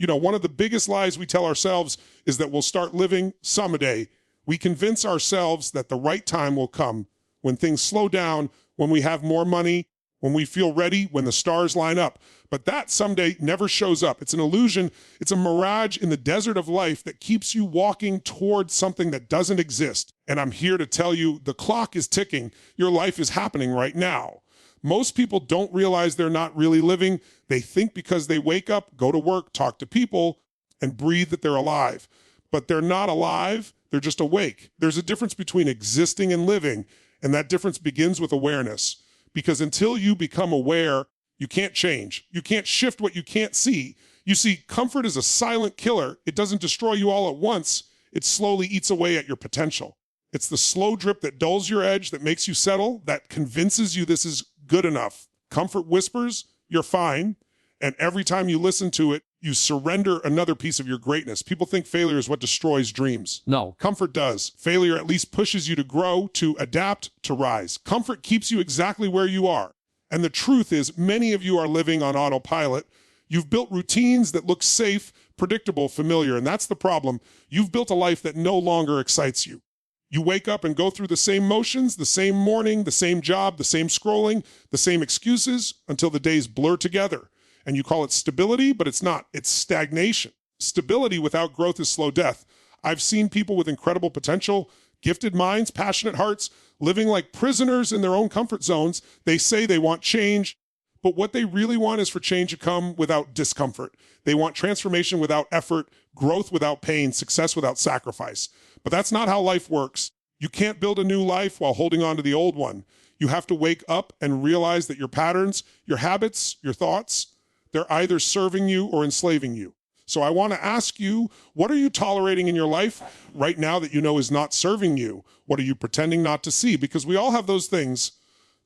One of the biggest lies we tell ourselves is that we'll start living someday. We convince ourselves that the right time will come, when things slow down, when we have more money, when we feel ready, when the stars line up. But that someday never shows up. It's an illusion. It's a mirage in the desert of life that keeps you walking towards something that doesn't exist. And I'm here to tell you, the clock is ticking. Your life is happening right now. Most people don't realize they're not really living. They think because they wake up, go to work, talk to people, and breathe that they're alive. But they're not alive. They're just awake. There's a difference between existing and living, and that difference begins with awareness. Because until you become aware, you can't change. You can't shift what you can't see. You see, comfort is a silent killer. It doesn't destroy you all at once. It slowly eats away at your potential. It's the slow drip that dulls your edge, that makes you settle, that convinces you this is good enough. Comfort whispers, you're fine. And every time you listen to it, you surrender another piece of your greatness. People think failure is what destroys dreams. No. Comfort does. Failure at least pushes you to grow, to adapt, to rise. Comfort keeps you exactly where you are. And the truth is, many of you are living on autopilot. You've built routines that look safe, predictable, familiar, and that's the problem. You've built a life that no longer excites you. You wake up and go through the same motions, the same morning, the same job, the same scrolling, the same excuses, until the days blur together. And you call it stability, but it's not. It's stagnation. Stability without growth is slow death. I've seen people with incredible potential, gifted minds, passionate hearts, living like prisoners in their own comfort zones. They say they want change, but what they really want is for change to come without discomfort. They want transformation without effort, growth without pain, success without sacrifice. But that's not how life works. You can't build a new life while holding on to the old one. You have to wake up and realize that your patterns, your habits, your thoughts, they're either serving you or enslaving you. So I want to ask you, what are you tolerating in your life right now that you know is not serving you? What are you pretending not to see? Because we all have those things,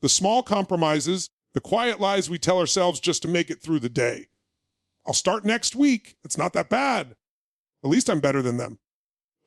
the small compromises, the quiet lies we tell ourselves just to make it through the day. I'll start next week. It's not that bad. At least I'm better than them.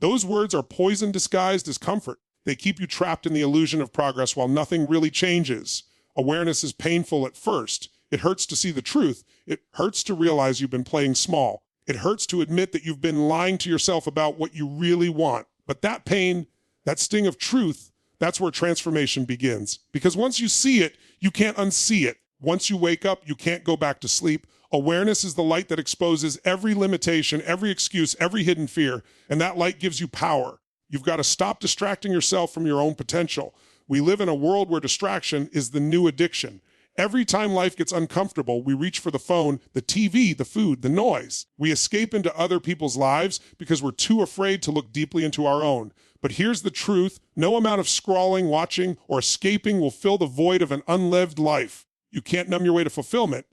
Those words are poison disguised as comfort. They keep you trapped in the illusion of progress while nothing really changes. Awareness is painful at first. It hurts to see the truth. It hurts to realize you've been playing small. It hurts to admit that you've been lying to yourself about what you really want. But that pain, that sting of truth, that's where transformation begins. Because once you see it, you can't unsee it. Once you wake up, you can't go back to sleep. Awareness is the light that exposes every limitation, every excuse, every hidden fear, and that light gives you power. You've got to stop distracting yourself from your own potential. We live in a world where distraction is the new addiction. Every time life gets uncomfortable, we reach for the phone, the TV, the food, the noise. We escape into other people's lives because we're too afraid to look deeply into our own. But here's the truth. No amount of scrolling, watching, or escaping will fill the void of an unlived life. You can't numb your way to fulfillment.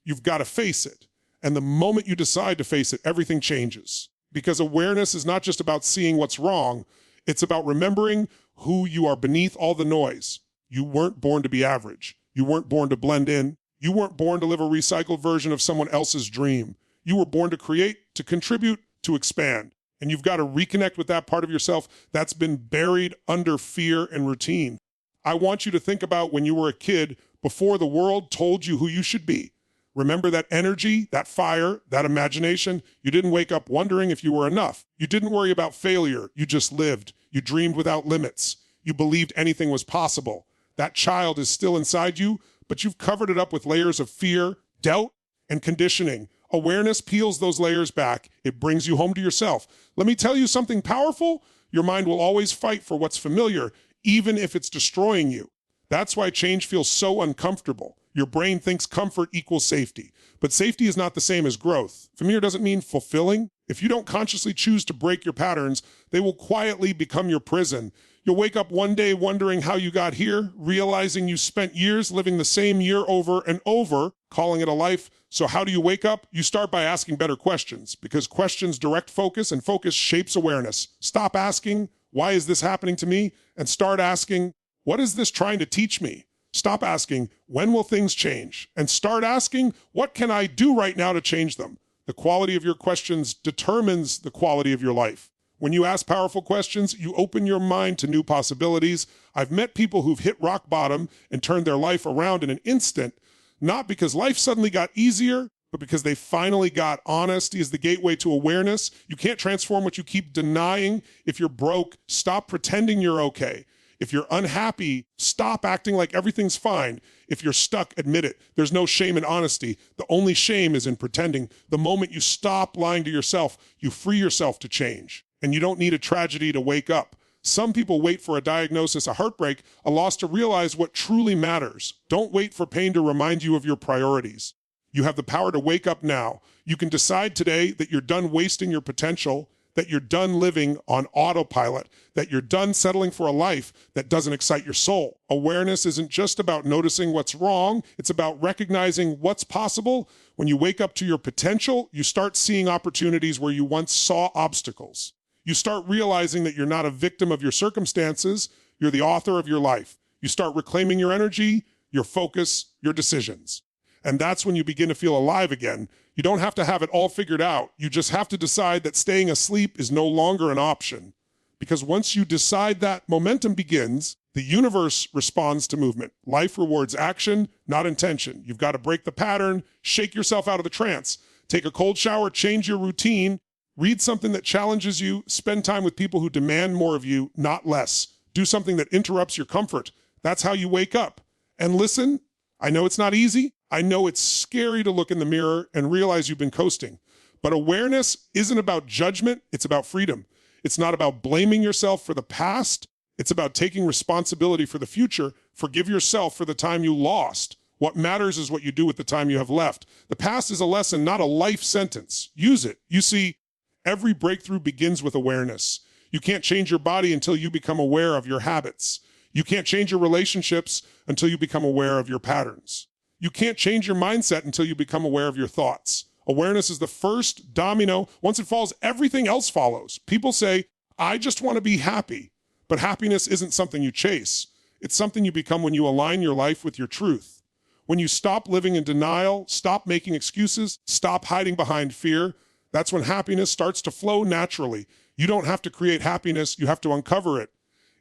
You've got to face it. And the moment you decide to face it, everything changes. Because awareness is not just about seeing what's wrong. It's about remembering who you are beneath all the noise. You weren't born to be average. You weren't born to blend in. You weren't born to live a recycled version of someone else's dream. You were born to create, to contribute, to expand. And you've got to reconnect with that part of yourself that's been buried under fear and routine. I want you to think about when you were a kid before the world told you who you should be. Remember that energy, that fire, that imagination? You didn't wake up wondering if you were enough. You didn't worry about failure. You just lived. You dreamed without limits. You believed anything was possible. That child is still inside you, but you've covered it up with layers of fear, doubt, and conditioning. Awareness peels those layers back. It brings you home to yourself. Let me tell you something powerful. Your mind will always fight for what's familiar, even if it's destroying you. That's why change feels so uncomfortable. Your brain thinks comfort equals safety, but safety is not the same as growth. Familiar doesn't mean fulfilling. If you don't consciously choose to break your patterns, they will quietly become your prison. You'll wake up one day wondering how you got here, realizing you spent years living the same year over and over, calling it a life. So how do you wake up? You start by asking better questions, because questions direct focus, and focus shapes awareness. Stop asking, why is this happening to me? And start asking, what is this trying to teach me? Stop asking, when will things change? And start asking, what can I do right now to change them? The quality of your questions determines the quality of your life. When you ask powerful questions, you open your mind to new possibilities. I've met people who've hit rock bottom and turned their life around in an instant, not because life suddenly got easier, but because they finally got honesty is the gateway to awareness. You can't transform what you keep denying. If you're broke, stop pretending you're okay. If you're unhappy, stop acting like everything's fine. If you're stuck, admit it. There's no shame in honesty. The only shame is in pretending. The moment you stop lying to yourself, you free yourself to change. And you don't need a tragedy to wake up. Some people wait for a diagnosis, a heartbreak, a loss to realize what truly matters. Don't wait for pain to remind you of your priorities. You have the power to wake up now. You can decide today that you're done wasting your potential, that you're done living on autopilot, that you're done settling for a life that doesn't excite your soul. Awareness isn't just about noticing what's wrong. It's about recognizing what's possible. When you wake up to your potential, you start seeing opportunities where you once saw obstacles. You start realizing that you're not a victim of your circumstances. You're the author of your life. You start reclaiming your energy, your focus, your decisions. And that's when you begin to feel alive again. You don't have to have it all figured out. You just have to decide that staying asleep is no longer an option. Because once you decide that, momentum begins. The universe responds to movement. Life rewards action, not intention. You've got to break the pattern, shake yourself out of the trance, take a cold shower, change your routine, read something that challenges you, spend time with people who demand more of you, not less. Do something that interrupts your comfort. That's how you wake up. And listen, I know it's not easy. I know it's scary to look in the mirror and realize you've been coasting. But awareness isn't about judgment, it's about freedom. It's not about blaming yourself for the past. It's about taking responsibility for the future. Forgive yourself for the time you lost. What matters is what you do with the time you have left. The past is a lesson, not a life sentence. Use it. You see, every breakthrough begins with awareness. You can't change your body until you become aware of your habits. You can't change your relationships until you become aware of your patterns. You can't change your mindset until you become aware of your thoughts. Awareness is the first domino. Once it falls, everything else follows. People say, I just want to be happy. But happiness isn't something you chase. It's something you become when you align your life with your truth. When you stop living in denial, stop making excuses, stop hiding behind fear, that's when happiness starts to flow naturally. You don't have to create happiness, you have to uncover it.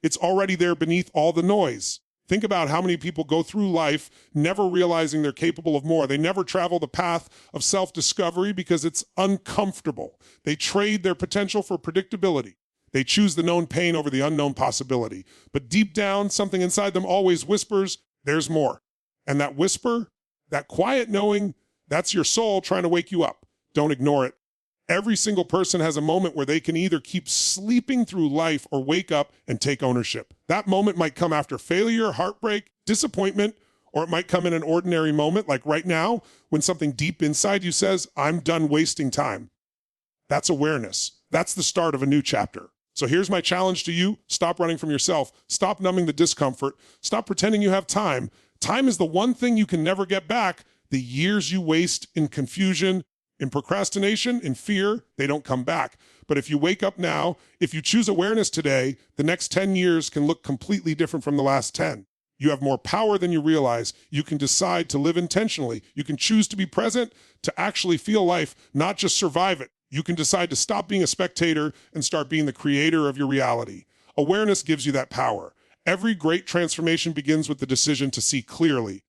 It's already there beneath all the noise. Think about how many people go through life never realizing they're capable of more. They never travel the path of self-discovery because it's uncomfortable. They trade their potential for predictability. They choose the known pain over the unknown possibility. But deep down, something inside them always whispers, there's more. And that whisper, that quiet knowing, that's your soul trying to wake you up. Don't ignore it. Every single person has a moment where they can either keep sleeping through life or wake up and take ownership. That moment might come after failure, heartbreak, disappointment, or it might come in an ordinary moment like right now when something deep inside you says, I'm done wasting time. That's awareness. That's the start of a new chapter. So here's my challenge to you. Stop running from yourself. Stop numbing the discomfort. Stop pretending you have time. Time is the one thing you can never get back. The years you waste in confusion, in procrastination, in fear, they don't come back. But if you wake up now, if you choose awareness today, the next 10 years can look completely different from the last 10. You have more power than you realize. You can decide to live intentionally. You can choose to be present, to actually feel life, not just survive it. You can decide to stop being a spectator and start being the creator of your reality. Awareness gives you that power. Every great transformation begins with the decision to see clearly.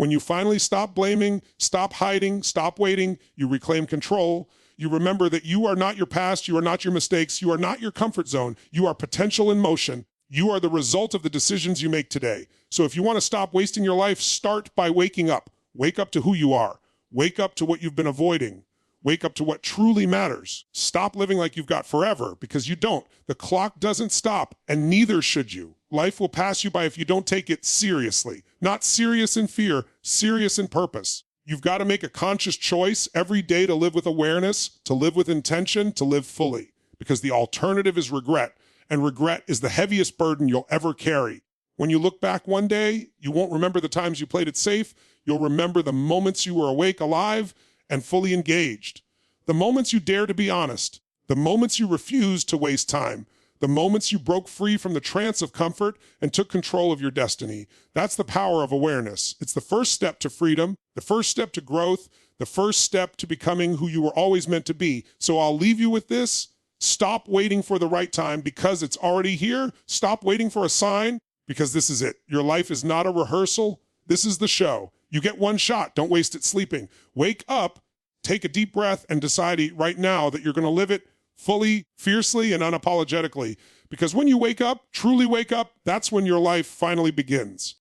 When you finally stop blaming, stop hiding, stop waiting, you reclaim control. You remember that you are not your past, you are not your mistakes, you are not your comfort zone. You are potential in motion. You are the result of the decisions you make today. So if you want to stop wasting your life, start by waking up. Wake up to who you are. Wake up to what you've been avoiding. Wake up to what truly matters. Stop living like you've got forever, because you don't. The clock doesn't stop, and neither should you. Life will pass you by if you don't take it seriously. Not serious in fear, serious in purpose. You've got to make a conscious choice every day to live with awareness, to live with intention, to live fully. Because the alternative is regret, and regret is the heaviest burden you'll ever carry. When you look back one day, you won't remember the times you played it safe. You'll remember the moments you were awake, alive, and fully engaged. The moments you dare to be honest. The moments you refused to waste time. The moments you broke free from the trance of comfort and took control of your destiny. That's the power of awareness. It's the first step to freedom, the first step to growth, the first step to becoming who you were always meant to be. So I'll leave you with this. Stop waiting for the right time because it's already here. Stop waiting for a sign because this is it. Your life is not a rehearsal. This is the show. You get one shot. Don't waste it sleeping. Wake up take a deep breath and decide right now that you're going to live it fully, fiercely, and unapologetically. Because when you wake up, truly wake up, that's when your life finally begins.